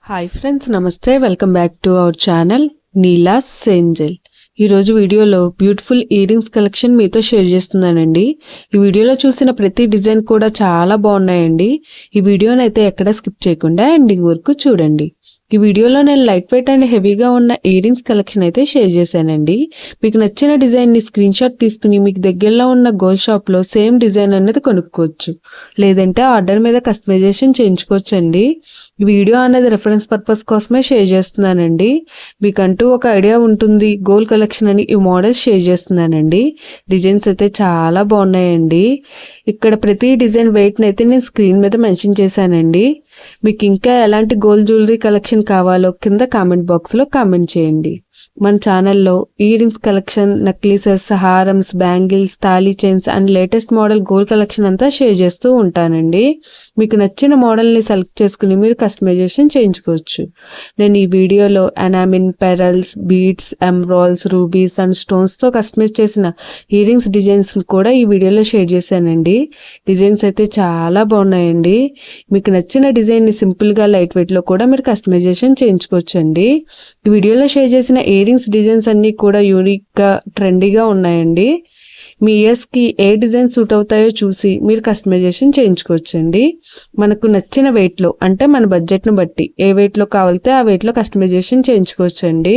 Hi friends, నమస్తే. Welcome back to our channel Neela's Angel. ఈరోజు వీడియోలో బ్యూటిఫుల్ ఇయర్ రింగ్స్ కలెక్షన్ మీతో షేర్ చేస్తున్నానండి. ఈ వీడియోలో చూసిన ప్రతి డిజైన్ కూడా చాలా బాగున్నాయండి. ఈ వీడియోని అయితే ఎక్కడ స్కిప్ చేయకుండా ఎండింగ్ వరకు చూడండి. ఈ వీడియోలో నేను లైట్ వెయిట్ అండ్ హెవీగా ఉన్న ఇయర్ రింగ్స్ కలెక్షన్ అయితే షేర్ చేశానండి. మీకు నచ్చిన డిజైన్ని స్క్రీన్ షాట్ తీసుకుని మీకు దగ్గరలో ఉన్న గోల్డ్ షాప్లో సేమ్ డిజైన్ అనేది కొనుక్కోవచ్చు, లేదంటే ఆర్డర్ మీద కస్టమైజేషన్ చేయించుకోవచ్చు అండి. ఈ వీడియో అనేది రెఫరెన్స్ పర్పస్ కోసమే షేర్ చేస్తున్నానండి. మీకంటూ ఒక ఐడియా ఉంటుంది గోల్డ్ కలెక్షన్ అని ఈ మోడల్స్ షేర్ చేస్తున్నానండి. డిజైన్స్ అయితే చాలా బాగున్నాయండి. ఇక్కడ ప్రతి డిజైన్ వెయిట్ని అయితే నేను స్క్రీన్ మీద మెన్షన్ చేశానండి. మీకు ఇంకా ఎలాంటి గోల్డ్ జ్యువెలరీ కలెక్షన్ కావాలో కింద కామెంట్ బాక్స్లో కామెంట్ చేయండి. మన ఛానల్లో ఇయర్ రింగ్స్ కలెక్షన్, నెక్లెసెస్, హారమ్స్, బ్యాంగిల్స్, తాళీ chains and latest model gold collection అంతా షేర్ చేస్తూ ఉంటానండి. మీకు నచ్చిన మోడల్ని సెలెక్ట్ చేసుకుని మీరు కస్టమైజేషన్ చేయించుకోవచ్చు. నేను ఈ వీడియోలో enamel, pearls, beads, emeralds, rubies and స్టోన్స్తో కస్టమైజ్ చేసిన ఇయర్ రింగ్స్ డిజైన్స్ కూడా ఈ వీడియోలో షేర్ చేశానండి. డిజైన్స్ అయితే చాలా బాగున్నాయండి. మీకు నచ్చిన డిజైన్ని సింపుల్గా లైట్ వెయిట్లో కూడా మీరు కస్టమైజేషన్ చేయించుకోవచ్చండి. ఈ వీడియోలో షేర్ చేసిన ఇయర్ రింగ్స్ డిజైన్స్ అన్నీ కూడా యూనిక్గా, ట్రెండీగా ఉన్నాయండి. మీ ఇయర్స్కి ఏ డిజైన్ సూట్ అవుతాయో చూసి మీరు కస్టమైజేషన్ చేయించుకోవచ్చండి. మనకు నచ్చిన వెయిట్లో, అంటే మన బడ్జెట్ను బట్టి ఏ వెయిట్లో కావాలితే ఆ వెయిట్లో కస్టమైజేషన్ చేయించుకోవచ్చండి.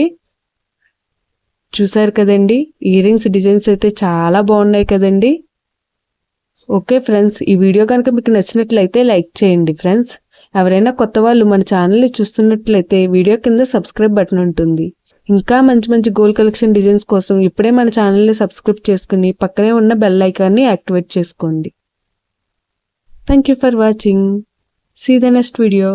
చూసారు కదండి, ఇయర్ రింగ్స్ డిజైన్స్ అయితే చాలా బాగున్నాయి కదండి. ఓకే ఫ్రెండ్స్, ఈ వీడియో కనుక మీకు నచ్చినట్లయితే లైక్ చేయండి ఫ్రెండ్స్. ఎవరైనా కొత్త వాళ్ళు మన ఛానల్ని చూస్తున్నట్లయితే వీడియో కింద సబ్స్క్రైబ్ బటన్ ఉంటుంది. ఇంకా మంచి మంచి గోల్డ్ కలెక్షన్ డిజైన్స్ కోసం ఇప్పుడే మన ఛానల్ని సబ్స్క్రైబ్ చేసుకుని పక్కనే ఉన్న బెల్ ఐకాన్ని యాక్టివేట్ చేసుకోండి. Thank you for watching. See the next video.